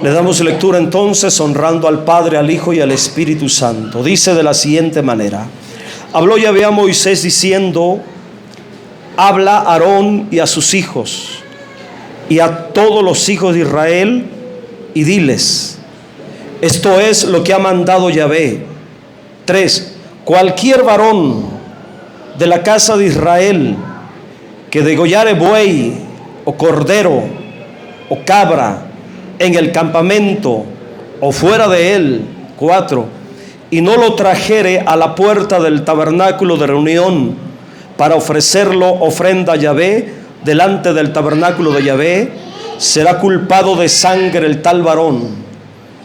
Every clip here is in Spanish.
Le damos lectura entonces honrando al Padre, al Hijo y al Espíritu Santo. Dice de la siguiente manera: habló Yahvé a Moisés diciendo: habla a Aarón y a sus hijos y a todos los hijos de Israel y diles: esto es lo que ha mandado Yahvé. 3. Cualquier varón de la casa de Israel que degollare buey o cordero o cabra en el campamento o fuera de él, 4, y no lo trajere a la puerta del tabernáculo de reunión para ofrecerlo ofrenda a Yahvé delante del tabernáculo de Yahvé, será culpado de sangre el tal varón.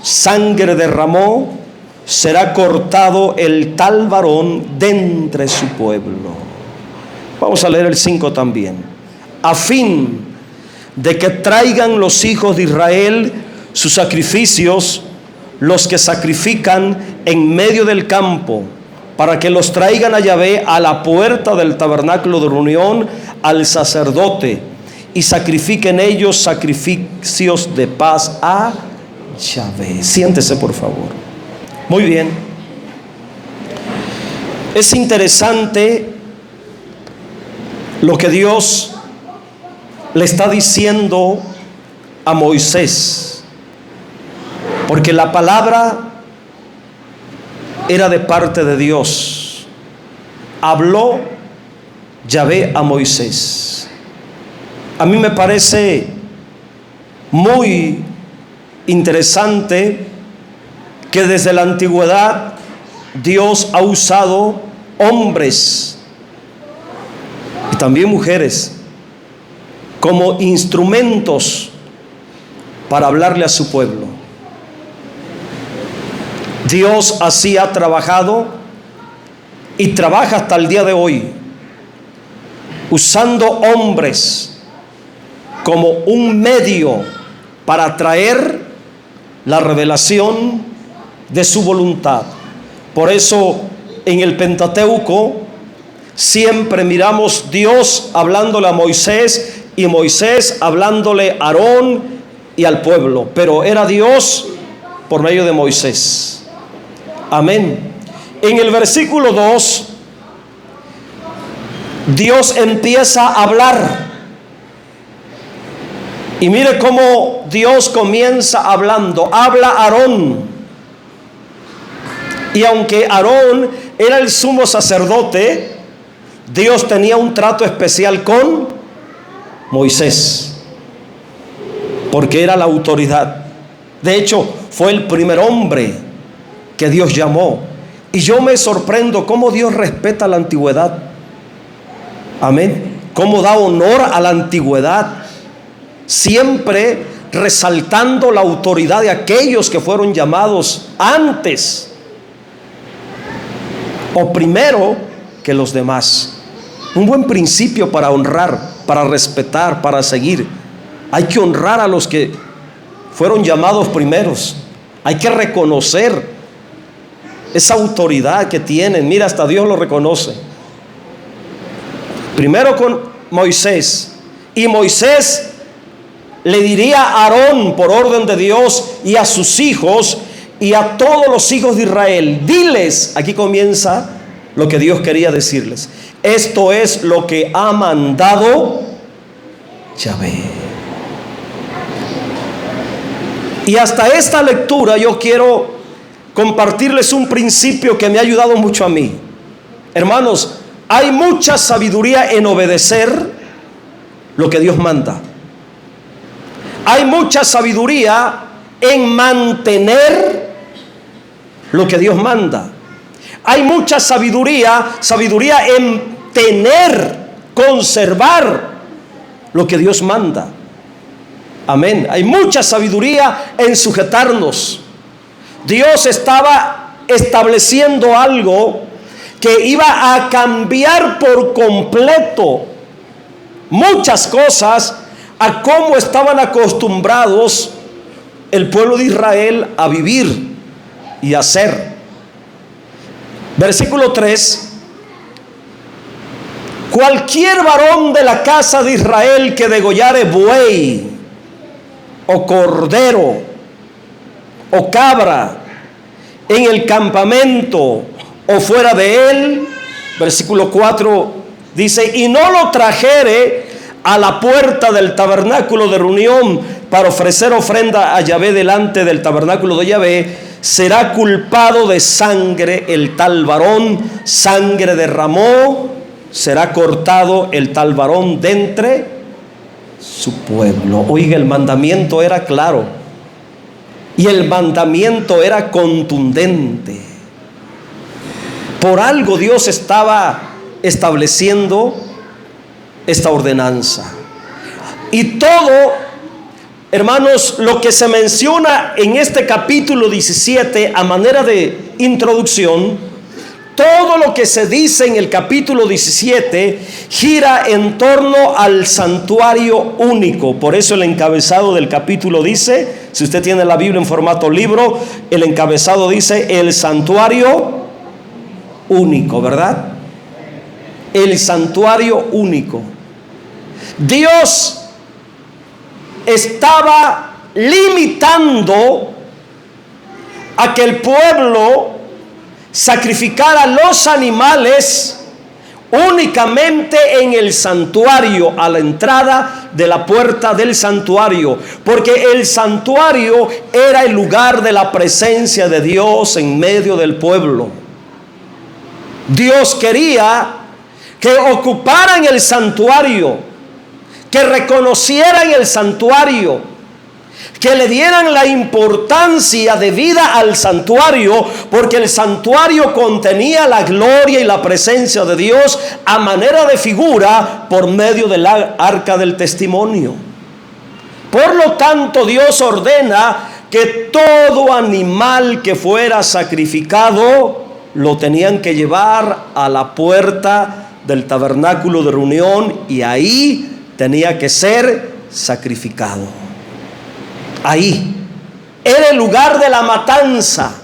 Sangre derramó, será cortado el tal varón de entre su pueblo. Vamos a leer el 5 también. A fin de que traigan los hijos de Israel sus sacrificios, los que sacrifican en medio del campo, para que los traigan a Yahvé a la puerta del tabernáculo de reunión al sacerdote, y sacrifiquen ellos sacrificios de paz a Yahvé. Siéntese, por favor. Muy bien. Es interesante lo que Dios le está diciendo a Moisés, porque la palabra era de parte de Dios. Habló Yahvé a Moisés. A mí me parece muy interesante que desde la antigüedad Dios ha usado hombres y también mujeres como instrumentos para hablarle a su pueblo. Dios así ha trabajado y trabaja hasta el día de hoy, usando hombres como un medio para traer la revelación de su voluntad. Por eso en el Pentateuco siempre miramos Dios hablándole a Moisés y Moisés hablándole a Aarón y al pueblo, pero era Dios por medio de Moisés. Amén. En el versículo 2, Dios empieza a hablar. Y mire cómo Dios comienza hablando. Habla Aarón. Y aunque Aarón era el sumo sacerdote, Dios tenía un trato especial con Moisés, porque era la autoridad. De hecho, fue el primer hombre que Dios llamó. Y yo me sorprendo cómo Dios respeta la antigüedad. Amén. Cómo da honor a la antigüedad, siempre resaltando la autoridad de aquellos que fueron llamados antes o primero que los demás. Un buen principio para honrar, para respetar, para seguir. Hay que honrar a los que fueron llamados primeros. Hay que reconocer esa autoridad que tienen. Mira, hasta Dios lo reconoce. Primero con Moisés. Y Moisés le diría a Aarón por orden de Dios y a sus hijos y a todos los hijos de Israel: diles, aquí comienza lo que Dios quería decirles. Esto es lo que ha mandado Yahvé. Y hasta esta lectura yo quiero compartirles un principio que me ha ayudado mucho a mí. Hermanos, hay mucha sabiduría en obedecer lo que Dios manda. Hay mucha sabiduría en mantener lo que Dios manda. Hay mucha sabiduría en tener, conservar lo que Dios manda. Amén. Hay mucha sabiduría en sujetarnos. Dios estaba estableciendo algo que iba a cambiar por completo muchas cosas a cómo estaban acostumbrados el pueblo de Israel a vivir y a hacer. Versículo 3: cualquier varón de la casa de Israel que degollare buey o cordero o cabra en el campamento o fuera de él, versículo 4 dice, y no lo trajere a la puerta del tabernáculo de reunión para ofrecer ofrenda a Yahvé delante del tabernáculo de Yahvé, será culpado de sangre el tal varón, sangre derramó, será cortado el tal varón de entre su pueblo. Oiga, el mandamiento era claro y el mandamiento era contundente. Por algo Dios estaba estableciendo esta ordenanza. Y todo, hermanos, lo que se menciona en este capítulo 17 a manera de introducción, todo lo que se dice en el capítulo 17 gira en torno al santuario único. Por eso el encabezado del capítulo dice, si usted tiene la Biblia en formato libro, el encabezado dice el santuario único, ¿verdad? El santuario único. Dios estaba limitando a que el pueblo sacrificara los animales únicamente en el santuario, a la entrada de la puerta del santuario, porque el santuario era el lugar de la presencia de Dios en medio del pueblo. Dios quería que ocuparan el santuario, que reconocieran el santuario, que le dieran la importancia debida al santuario, porque el santuario contenía la gloria y la presencia de Dios a manera de figura por medio del arca del testimonio. Por lo tanto, Dios ordena que todo animal que fuera sacrificado lo tenían que llevar a la puerta del tabernáculo de reunión y ahí tenía que ser sacrificado. Ahí era el lugar de la matanza.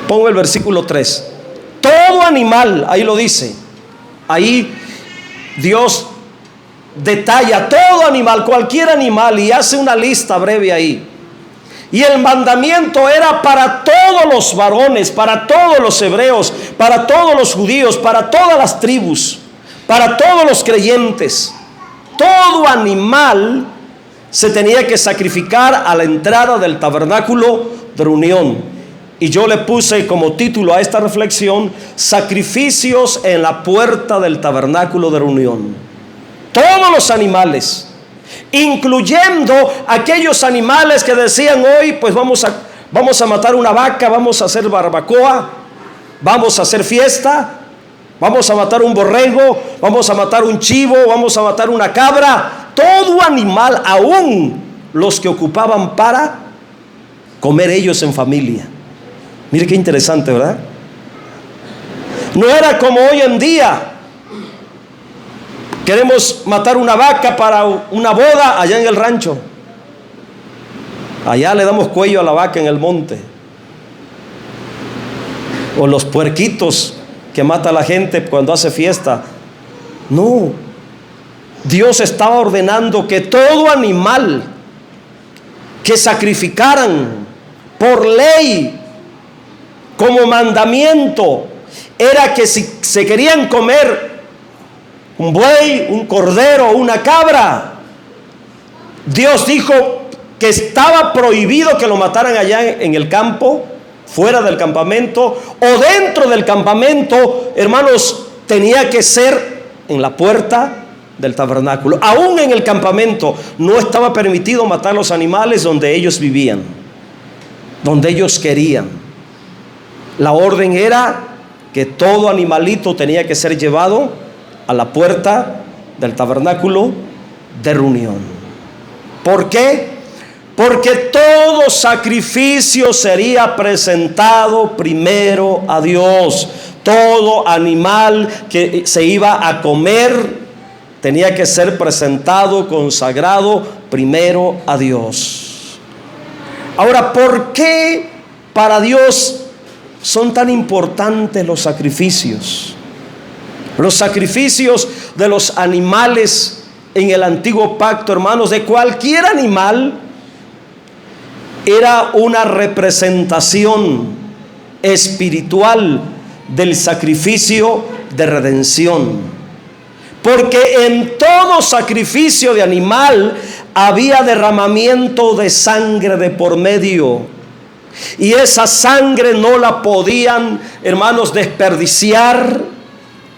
Pongo el versículo 3. Todo animal, ahí lo dice. Ahí Dios detalla todo animal, cualquier animal, y hace una lista breve ahí. Y el mandamiento era para todos los varones, para todos los hebreos, para todos los judíos, para todas las tribus, para todos los creyentes. Todo animal se tenía que sacrificar a la entrada del tabernáculo de reunión. Y yo le puse como título a esta reflexión, sacrificios en la puerta del tabernáculo de reunión. Todos los animales, incluyendo aquellos animales que decían hoy, pues vamos a matar una vaca, vamos a hacer barbacoa, vamos a hacer fiesta, vamos a matar un borrego, vamos a matar un chivo, vamos a matar una cabra. Todo animal, aún los que ocupaban para comer ellos en familia. Mire qué interesante, ¿verdad? No era como hoy en día. Queremos matar una vaca para una boda allá en el rancho. Allá le damos cuello a la vaca en el monte. O los puerquitos que mata la gente cuando hace fiesta. No. Dios estaba ordenando que todo animal que sacrificaran por ley, como mandamiento, era que si se querían comer un buey, un cordero, una cabra, Dios dijo que estaba prohibido que lo mataran allá en el campo, fuera del campamento o dentro del campamento. Hermanos, tenía que ser en la puerta del tabernáculo. Aún en el campamento no estaba permitido matar los animales donde ellos vivían, donde ellos querían. La orden era que todo animalito tenía que ser llevado a la puerta del tabernáculo de reunión. ¿Por qué? Porque todo sacrificio sería presentado primero a Dios. Todo animal que se iba a comer tenía que ser presentado, consagrado primero a Dios. Ahora, ¿por qué para Dios son tan importantes los sacrificios? Los sacrificios de los animales en el antiguo pacto, hermanos, de cualquier animal, era una representación espiritual del sacrificio de redención. Porque en todo sacrificio de animal había derramamiento de sangre de por medio. Y esa sangre no la podían, hermanos, desperdiciar,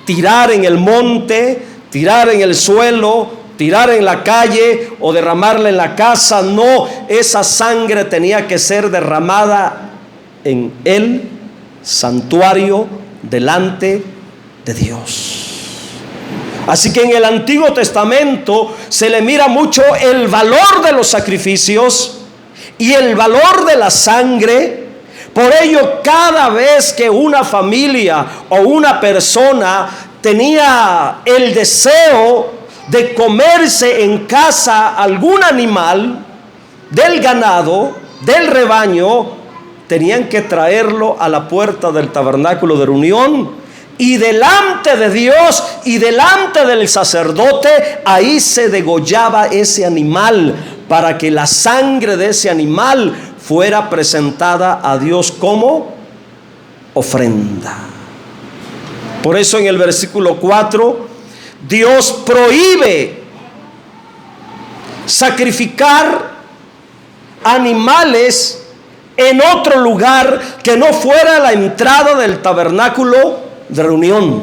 tirar en el monte, tirar en el suelo, tirar en la calle o derramarla en la casa. No, esa sangre tenía que ser derramada en el santuario delante de Dios. Así que en el Antiguo Testamento se le mira mucho el valor de los sacrificios y el valor de la sangre. Por ello, cada vez que una familia o una persona tenía el deseo de comerse en casa algún animal del ganado, del rebaño, tenían que traerlo a la puerta del tabernáculo de reunión, y delante de Dios y delante del sacerdote, ahí se degollaba ese animal para que la sangre de ese animal fuera presentada a Dios como ofrenda. Por eso en el versículo 4, Dios prohíbe sacrificar animales en otro lugar que no fuera la entrada del tabernáculo de reunión.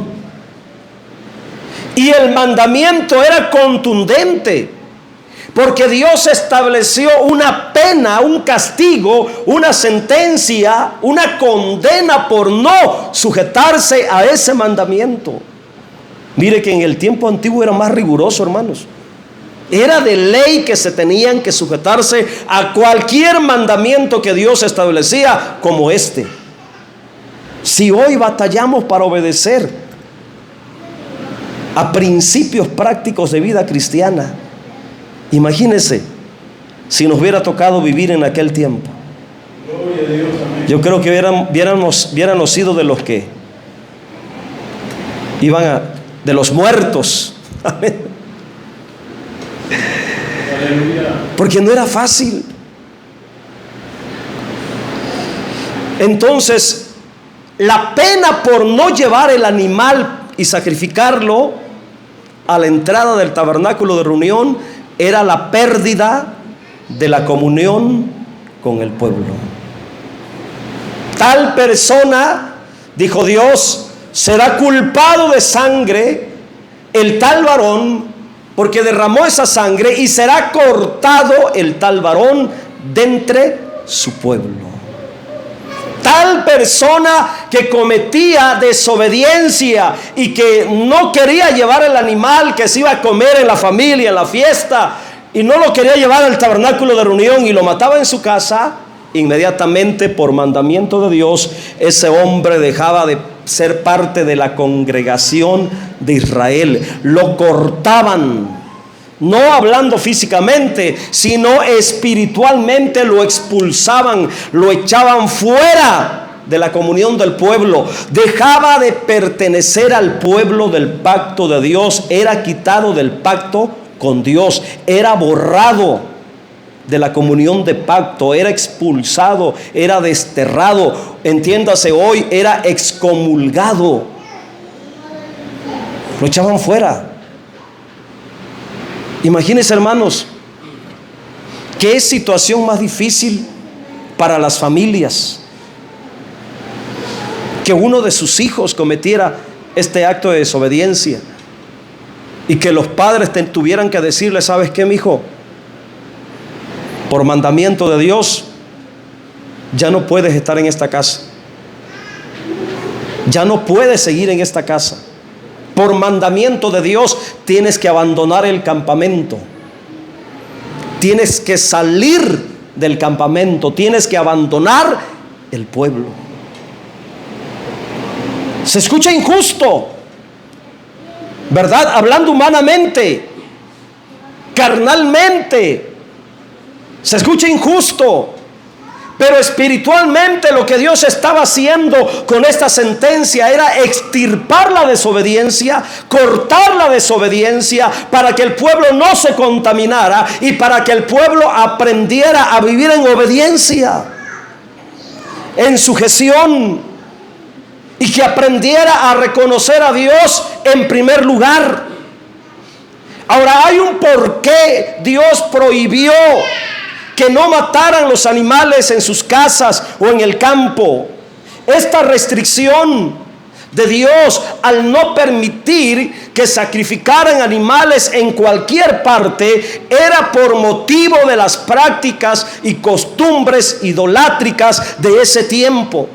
Y el mandamiento era contundente, porque Dios estableció una pena, un castigo, una sentencia, una condena por no sujetarse a ese mandamiento. Mire que en el tiempo antiguo era más riguroso, hermanos. Era de ley que se tenían que sujetarse a cualquier mandamiento que Dios establecía como este. Si hoy batallamos para obedecer a principios prácticos de vida cristiana, imagínense si nos hubiera tocado vivir en aquel tiempo. Yo creo que hubiéramos sido de los que de los muertos. Porque no era fácil. Entonces, la pena por no llevar el animal y sacrificarlo a la entrada del tabernáculo de reunión era la pérdida de la comunión con el pueblo. Tal persona, dijo Dios, será culpado de sangre, el tal varón, porque derramó esa sangre, y será cortado el tal varón de entre su pueblo. Tal persona que cometía desobediencia y que no quería llevar el animal que se iba a comer en la familia, en la fiesta, y no lo quería llevar al tabernáculo de reunión y lo mataba en su casa, inmediatamente por mandamiento de Dios, ese hombre dejaba de ser parte de la congregación de Israel. Lo cortaban. No hablando físicamente, sino espiritualmente lo expulsaban, lo echaban fuera de la comunión del pueblo. Dejaba de pertenecer al pueblo del pacto de Dios, era quitado del pacto con Dios, era borrado de la comunión de pacto, era expulsado, era desterrado. Entiéndase hoy, era excomulgado. Lo echaban fuera. Imagínense, hermanos, qué situación más difícil para las familias que uno de sus hijos cometiera este acto de desobediencia y que los padres tuvieran que decirle: ¿sabes qué, mi hijo? Por mandamiento de Dios, ya no puedes estar en esta casa, ya no puedes seguir en esta casa. Por mandamiento de Dios tienes que abandonar el campamento, tienes que salir del campamento, tienes que abandonar el pueblo. Se escucha injusto, ¿verdad? Hablando humanamente, carnalmente, se escucha injusto. Pero espiritualmente lo que Dios estaba haciendo con esta sentencia era extirpar la desobediencia, cortar la desobediencia, para que el pueblo no se contaminara y para que el pueblo aprendiera a vivir en obediencia, en sujeción, y que aprendiera a reconocer a Dios en primer lugar. Ahora, hay un por qué Dios prohibió que no mataran los animales en sus casas o en el campo. Esta restricción de Dios al no permitir que sacrificaran animales en cualquier parte era por motivo de las prácticas y costumbres idolátricas de ese tiempo.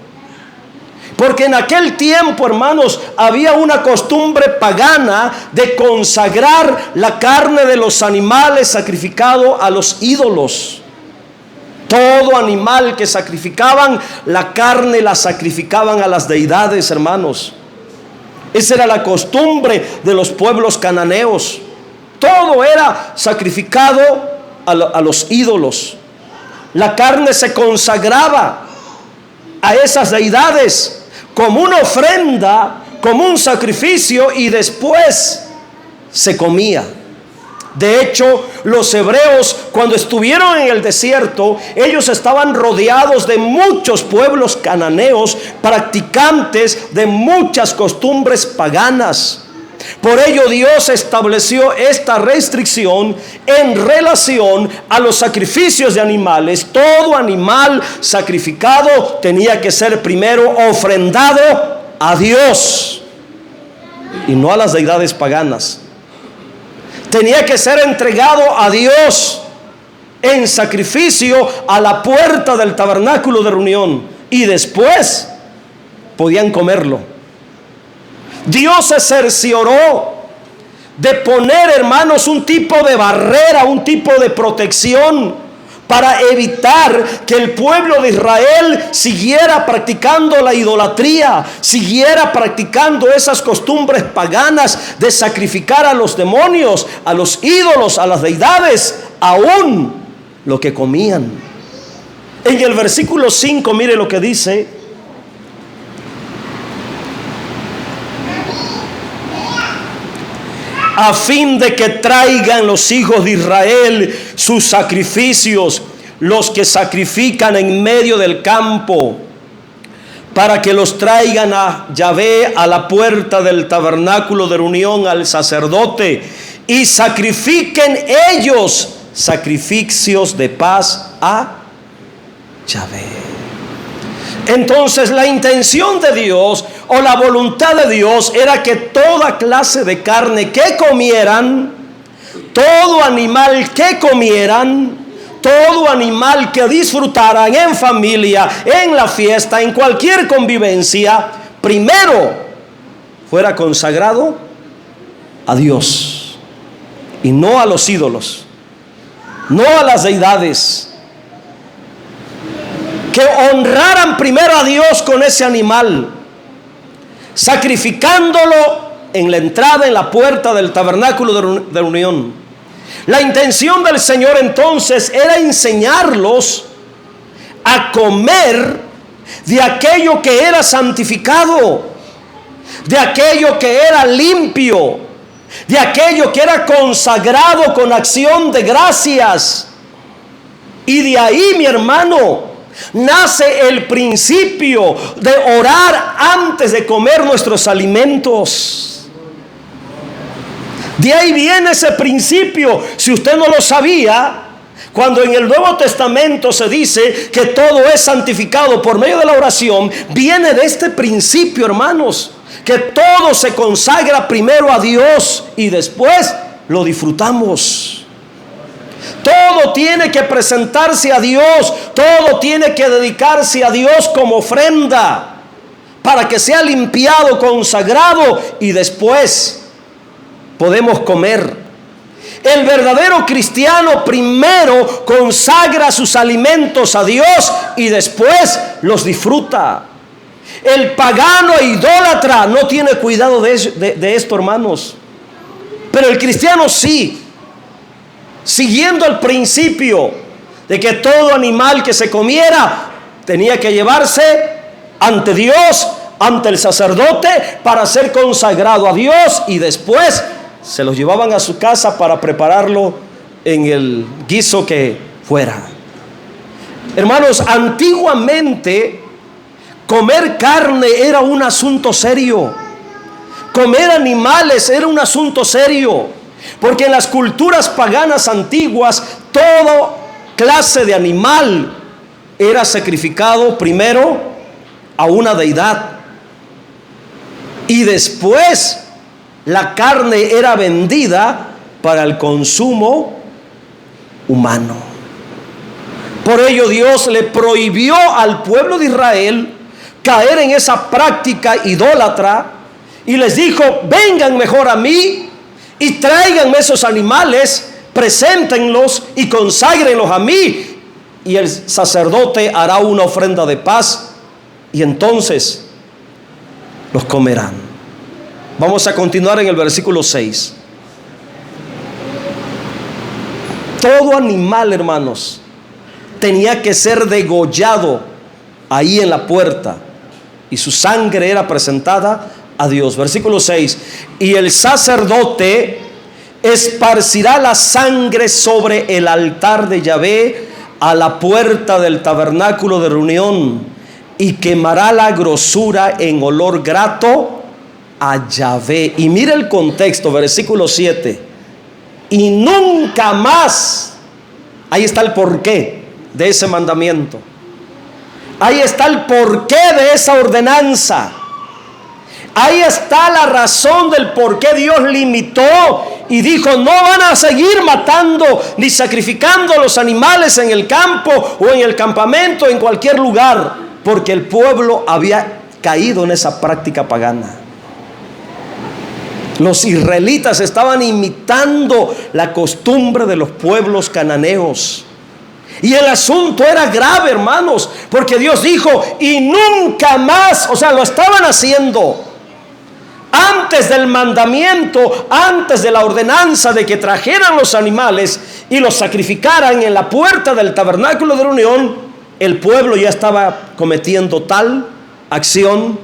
Porque en aquel tiempo, hermanos, había una costumbre pagana de consagrar la carne de los animales sacrificado a los ídolos. Todo animal que sacrificaban, la carne la sacrificaban a las deidades, hermanos. Esa era la costumbre de los pueblos cananeos. Todo era sacrificado a los ídolos. La carne se consagraba a esas deidades como una ofrenda, como un sacrificio, y después se comía. De hecho, los hebreos, cuando estuvieron en el desierto, ellos estaban rodeados de muchos pueblos cananeos, practicantes de muchas costumbres paganas. Por ello Dios estableció esta restricción en relación a los sacrificios de animales. Todo animal sacrificado tenía que ser primero ofrendado a Dios y no a las deidades paganas. Tenía que ser entregado a Dios en sacrificio a la puerta del tabernáculo de reunión, y después podían comerlo. Dios se cercioró de poner, hermanos, un tipo de barrera, un tipo de protección, para evitar que el pueblo de Israel siguiera practicando la idolatría, siguiera practicando esas costumbres paganas de sacrificar a los demonios, a los ídolos, a las deidades, aún lo que comían. En el versículo 5, mire lo que dice: a fin de que traigan los hijos de Israel sus sacrificios, los que sacrifican en medio del campo, para que los traigan a Yahvé, a la puerta del tabernáculo de reunión, al sacerdote, y sacrifiquen ellos sacrificios de paz a Yahvé. Entonces la intención de Dios, o la voluntad de Dios, era que toda clase de carne que comieran, todo animal que comieran, todo animal que disfrutaran en familia, en la fiesta, en cualquier convivencia, primero fuera consagrado a Dios y no a los ídolos, no a las deidades. Que honraran primero a Dios con ese animal, sacrificándolo en la entrada, en la puerta del tabernáculo de reunión. La intención del Señor entonces era enseñarlos a comer de aquello que era santificado, de aquello que era limpio, de aquello que era consagrado con acción de gracias. Y de ahí, mi hermano, nace el principio de orar antes de comer nuestros alimentos. De ahí viene ese principio. Si usted no lo sabía, cuando en el Nuevo Testamento se dice que todo es santificado por medio de la oración, viene de este principio, hermanos, que todo se consagra primero a Dios y después lo disfrutamos. Todo tiene que presentarse a Dios, todo tiene que dedicarse a Dios como ofrenda, para que sea limpiado, consagrado, y después podemos comer. El verdadero cristiano primero consagra sus alimentos a Dios y después los disfruta. El pagano e idólatra no tiene cuidado de esto, hermanos, pero el cristiano sí. Siguiendo el principio de que todo animal que se comiera tenía que llevarse ante Dios, ante el sacerdote, para ser consagrado a Dios, y después se los llevaban a su casa para prepararlo en el guiso que fuera. Hermanos, antiguamente comer carne era un asunto serio. Comer animales era un asunto serio, porque en las culturas paganas antiguas toda clase de animal era sacrificado primero a una deidad, y después la carne era vendida para el consumo humano. Por ello Dios le prohibió al pueblo de Israel caer en esa práctica idólatra, y les dijo: vengan mejor a mí y tráiganme esos animales, preséntenlos y conságrenlos a mí, y el sacerdote hará una ofrenda de paz, y entonces los comerán. Vamos a continuar en el versículo 6. Todo animal, hermanos, tenía que ser degollado ahí en la puerta, y su sangre era presentada a Dios. Versículo 6. Y el sacerdote esparcirá la sangre sobre el altar de Yahvé a la puerta del tabernáculo de reunión, y quemará la grosura en olor grato a Yahvé. Y mira el contexto, versículo 7. Y nunca más, ahí está el porqué de ese mandamiento, ahí está el porqué de esa ordenanza, ahí está la razón del por qué Dios limitó y dijo: no van a seguir matando ni sacrificando los animales en el campo o en el campamento, en cualquier lugar, porque el pueblo había caído en esa práctica pagana. Los israelitas estaban imitando la costumbre de los pueblos cananeos. Y el asunto era grave, hermanos, porque Dios dijo: y nunca más. O sea, lo estaban haciendo antes del mandamiento, antes de la ordenanza de que trajeran los animales y los sacrificaran en la puerta del tabernáculo de reunión. El pueblo ya estaba cometiendo tal acción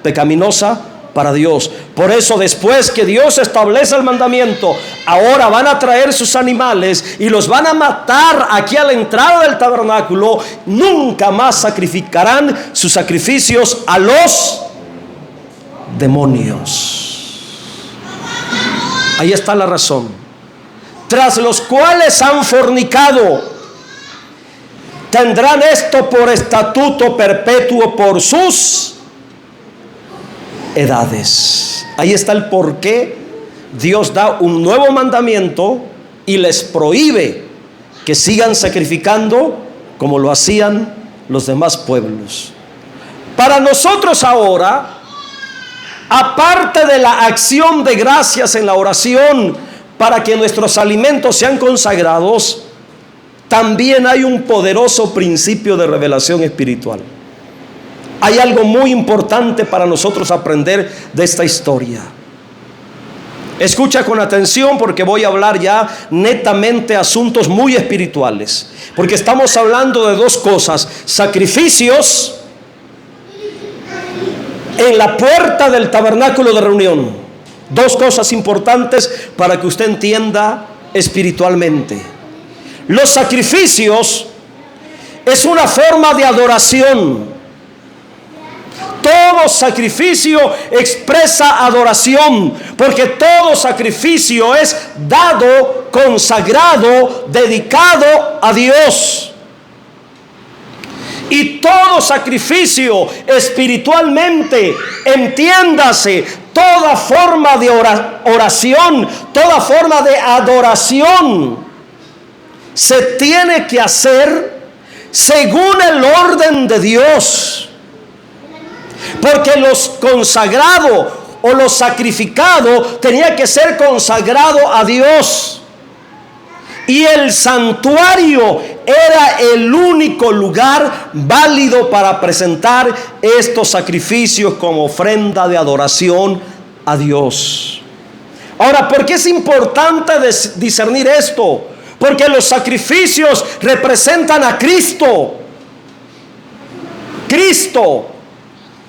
pecaminosa para Dios. Por eso, después que Dios establece el mandamiento, ahora van a traer sus animales y los van a matar aquí a la entrada del tabernáculo. Nunca más sacrificarán sus sacrificios a los demonios. Ahí está la razón. Tras los cuales han fornicado, tendrán esto por estatuto perpetuo por sus edades. Ahí está el por qué Dios da un nuevo mandamiento y les prohíbe que sigan sacrificando como lo hacían los demás pueblos. Para nosotros ahora, aparte de la acción de gracias en la oración para que nuestros alimentos sean consagrados, también hay un poderoso principio de revelación espiritual. Hay algo muy importante para nosotros aprender de esta historia. Escucha con atención, porque voy a hablar ya netamente asuntos muy espirituales, porque estamos hablando de dos cosas: sacrificios en la puerta del tabernáculo de reunión. Dos cosas importantes para que usted entienda espiritualmente. Los sacrificios es una forma de adoración. Todo sacrificio expresa adoración, porque todo sacrificio es dado, consagrado, dedicado a Dios. Y todo sacrificio espiritualmente, entiéndase, toda forma de oración, toda forma de adoración, se tiene que hacer según el orden de Dios. Porque los consagrados o los sacrificados tenía que ser consagrado a Dios. Y el santuario era el único lugar válido para presentar estos sacrificios como ofrenda de adoración a Dios. Ahora, ¿por qué es importante discernir esto? Porque los sacrificios representan a Cristo. Cristo.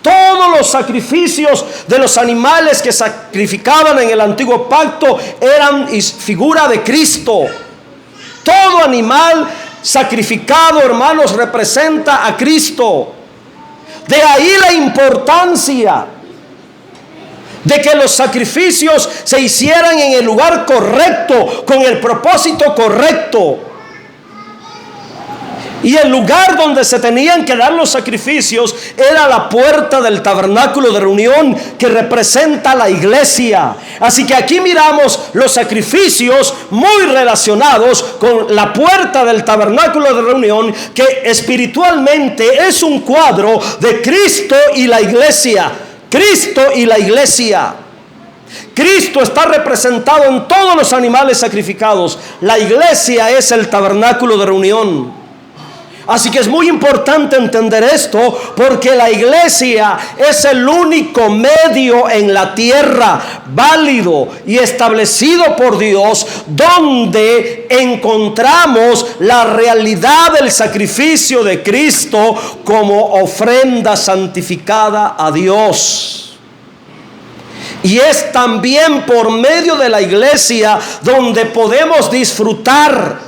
Todos los sacrificios de los animales que sacrificaban en el antiguo pacto eran figura de Cristo. Todo animal sacrificado, hermanos, representa a Cristo. De ahí la importancia de que los sacrificios se hicieran en el lugar correcto, con el propósito correcto. Y el lugar donde se tenían que dar los sacrificios era la puerta del tabernáculo de reunión, que representa la iglesia. Así que aquí miramos los sacrificios muy relacionados con la puerta del tabernáculo de reunión, que espiritualmente es un cuadro de Cristo y la iglesia. Cristo y la iglesia. Cristo está representado en todos los animales sacrificados. La iglesia es el tabernáculo de reunión. Así que es muy importante entender esto, porque la iglesia es el único medio en la tierra válido y establecido por Dios, donde encontramos la realidad del sacrificio de Cristo como ofrenda santificada a Dios. Y es también por medio de la iglesia donde podemos disfrutar,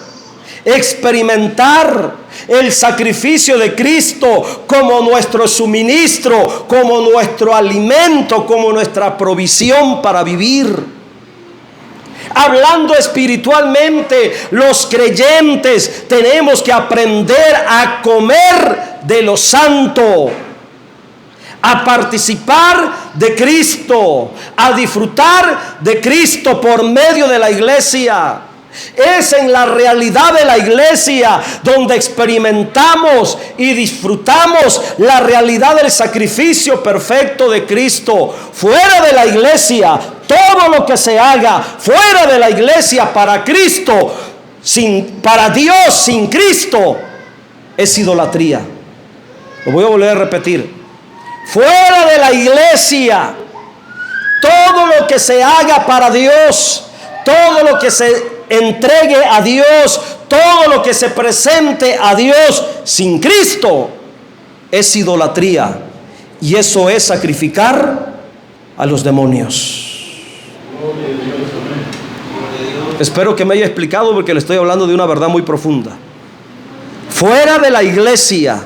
experimentar el sacrificio de Cristo como nuestro suministro, como nuestro alimento, como nuestra provisión para vivir. Hablando espiritualmente, los creyentes tenemos que aprender a comer de lo santo, a participar de Cristo, a disfrutar de Cristo por medio de la iglesia. Es en la realidad de la iglesia donde experimentamos y disfrutamos la realidad del sacrificio perfecto de Cristo. Fuera de la iglesia, todo lo que se haga fuera de la iglesia para Cristo, para Dios sin Cristo, es idolatría. Lo voy a volver a repetir. Fuera de la iglesia, todo lo que se haga para Dios, todo lo que se entregue a Dios, todo lo que se presente a Dios sin Cristo, es idolatría. Y eso es sacrificar a los demonios. Espero que me haya explicado, porque le estoy hablando de una verdad muy profunda. Fuera de la iglesia,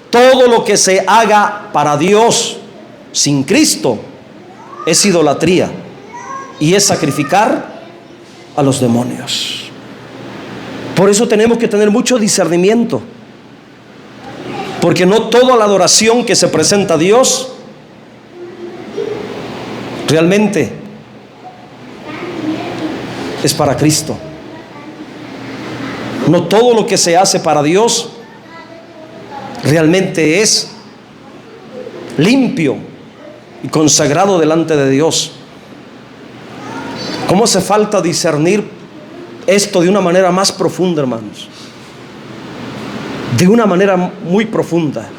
todo lo que se haga para Dios sin Cristo es idolatría y es sacrificar a los demonios. Por eso tenemos que tener mucho discernimiento, porque no toda la adoración que se presenta a Dios realmente es para Cristo. No todo lo que se hace para Dios realmente es limpio y consagrado delante de Dios. ¿Cómo hace falta discernir esto de una manera más profunda, hermanos? De una manera muy profunda.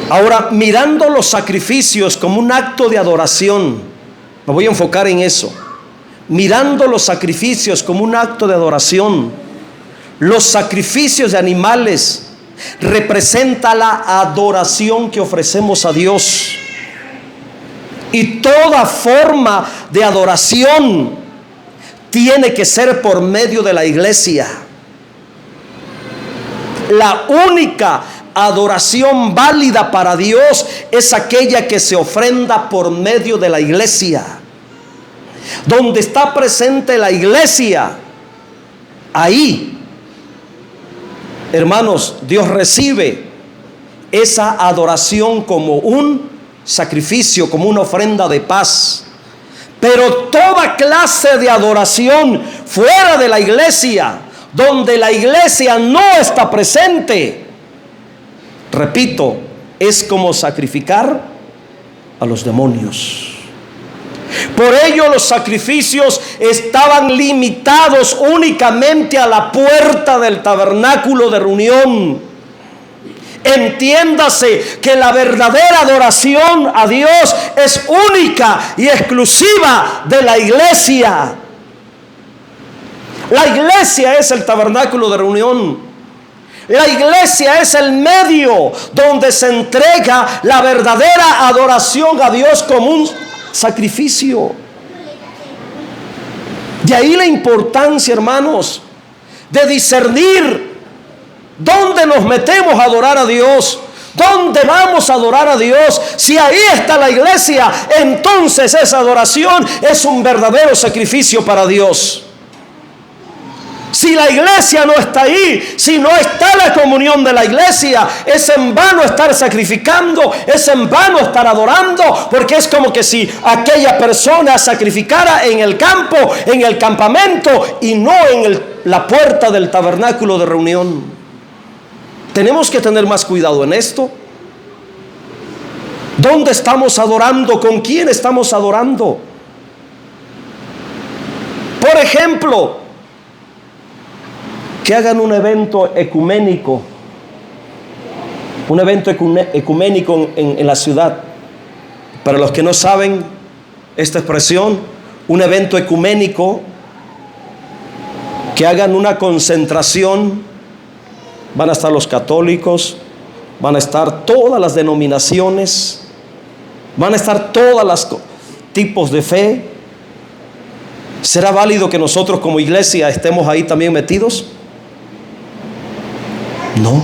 Ahora, mirando los sacrificios como un acto de adoración, me voy a enfocar en eso. Mirando los sacrificios como un acto de adoración, los sacrificios de animales representan la adoración que ofrecemos a Dios. Y toda forma de adoración tiene que ser por medio de la iglesia. La única adoración válida para Dios es aquella que se ofrenda por medio de la iglesia. Donde está presente la iglesia, ahí, hermanos, Dios recibe esa adoración como un sacrificio, como una ofrenda de paz. Pero toda clase de adoración fuera de la iglesia, donde la iglesia no está presente, repito, es como sacrificar a los demonios. Por ello los sacrificios estaban limitados únicamente a la puerta del tabernáculo de reunión. Entiéndase que la verdadera adoración a Dios es única y exclusiva de la iglesia. La iglesia es el tabernáculo de reunión. La iglesia es el medio donde se entrega la verdadera adoración a Dios como un sacrificio. De ahí la importancia, hermanos, de discernir dónde nos metemos a adorar a Dios, dónde vamos a adorar a Dios. Si ahí está la iglesia, entonces esa adoración es un verdadero sacrificio para Dios. Si la iglesia no está ahí, si no está la comunión de la iglesia, es en vano estar sacrificando, es en vano estar adorando, porque es como que si aquella persona sacrificara en el campo, en el campamento, y no en la puerta del tabernáculo de reunión. Tenemos que tener más cuidado en esto. ¿Dónde estamos adorando? ¿Con quién estamos adorando? Por ejemplo, que hagan un evento ecuménico, en la ciudad. Para los que no saben esta expresión, un evento ecuménico, que hagan una concentración. Van a estar los católicos, van a estar todas las denominaciones, van a estar todos los tipos de fe. ¿Será válido que nosotros como iglesia estemos ahí también metidos? No,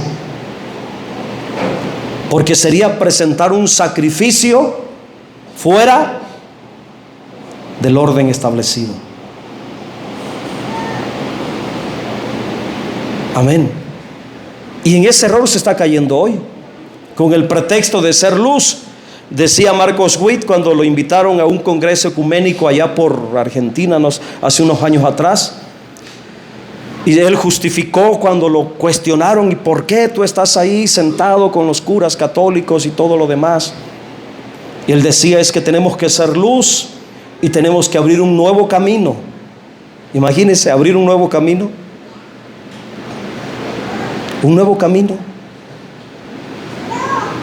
porque sería presentar un sacrificio fuera del orden establecido. Amén. Y en ese error se está cayendo hoy, con el pretexto de ser luz. Decía Marcos Witt cuando lo invitaron a un congreso ecuménico allá por Argentina hace unos años atrás. Y él justificó cuando lo cuestionaron: ¿y por qué tú estás ahí sentado con los curas católicos y todo lo demás? Y él decía: es que tenemos que ser luz y tenemos que abrir un nuevo camino. Imagínense, abrir un nuevo camino. Un nuevo camino.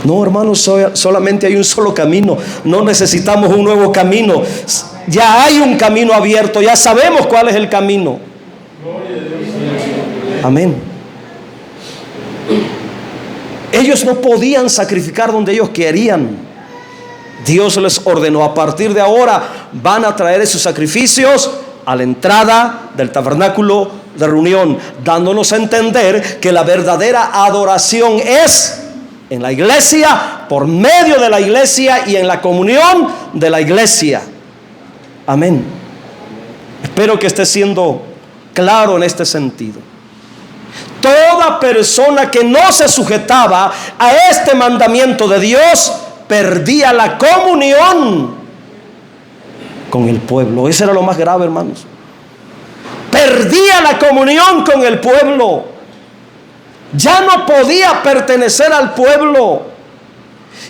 No, hermanos, solamente hay un solo camino. No necesitamos un nuevo camino. Ya hay un camino abierto, ya sabemos cuál es el camino. Amén. Ellos no podían sacrificar donde ellos querían. Dios les ordenó: a partir de ahora van a traer esos sacrificios a la entrada del tabernáculo de reunión, dándonos a entender que la verdadera adoración es en la iglesia, por medio de la iglesia y en la comunión de la iglesia. Amén. Espero que esté siendo claro en este sentido. Toda persona que no se sujetaba a este mandamiento de Dios perdía la comunión con el pueblo. Eso era lo más grave, hermanos. Perdía la comunión con el pueblo. Ya no podía pertenecer al pueblo.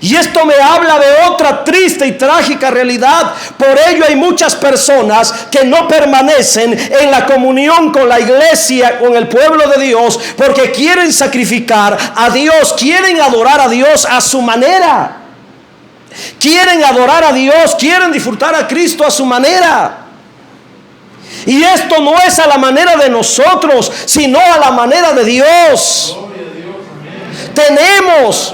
Y esto me habla de otra triste y trágica realidad. Por ello hay muchas personas que no permanecen en la comunión con la iglesia, con el pueblo de Dios, porque quieren sacrificar a Dios, quieren adorar a Dios a su manera. Quieren adorar a Dios, quieren disfrutar a Cristo a su manera. Y esto no es a la manera de nosotros, sino a la manera de Dios. Tenemos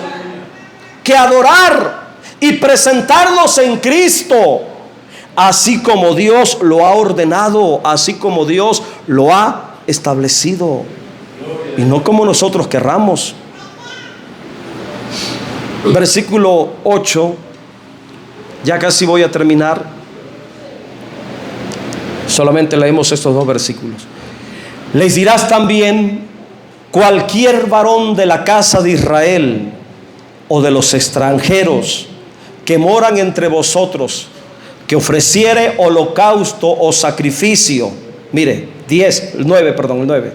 que adorar y presentarnos en Cristo, así como Dios lo ha ordenado, así como Dios lo ha establecido, y no como nosotros querramos. Versículo 8, ya casi voy a terminar. Solamente leemos estos dos versículos. Les dirás también: cualquier varón de la casa de Israel o de los extranjeros que moran entre vosotros, que ofreciere holocausto o sacrificio, mire, el 9,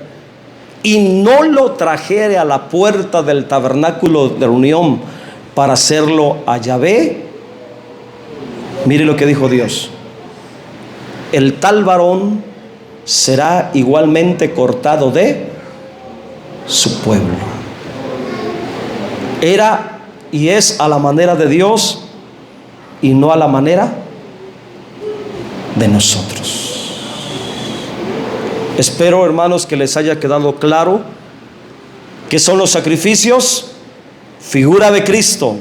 y no lo trajere a la puerta del tabernáculo de reunión para hacerlo a Yahvé, mire lo que dijo Dios: el tal varón será igualmente cortado de su pueblo. Era y es a la manera de Dios y no a la manera de nosotros. Espero, hermanos, que les haya quedado claro ¿Qué son los sacrificios? Figura de Cristo.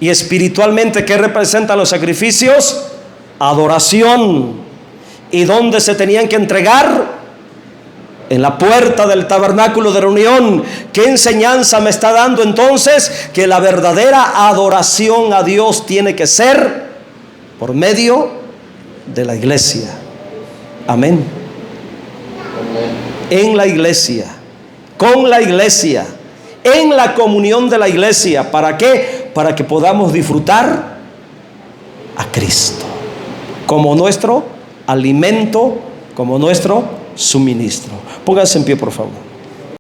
Y espiritualmente, ¿qué representan los sacrificios? Adoración. ¿Y dónde se tenían que entregar? En la puerta del tabernáculo de reunión. ¿Qué enseñanza me está dando entonces? Que la verdadera adoración a Dios tiene que ser por medio de la iglesia. Amén. En la iglesia, con la iglesia, en la comunión de la iglesia. ¿Para qué? Para que podamos disfrutar a Cristo como nuestro alimento, como nuestro suministro. Pónganse en pie, por favor.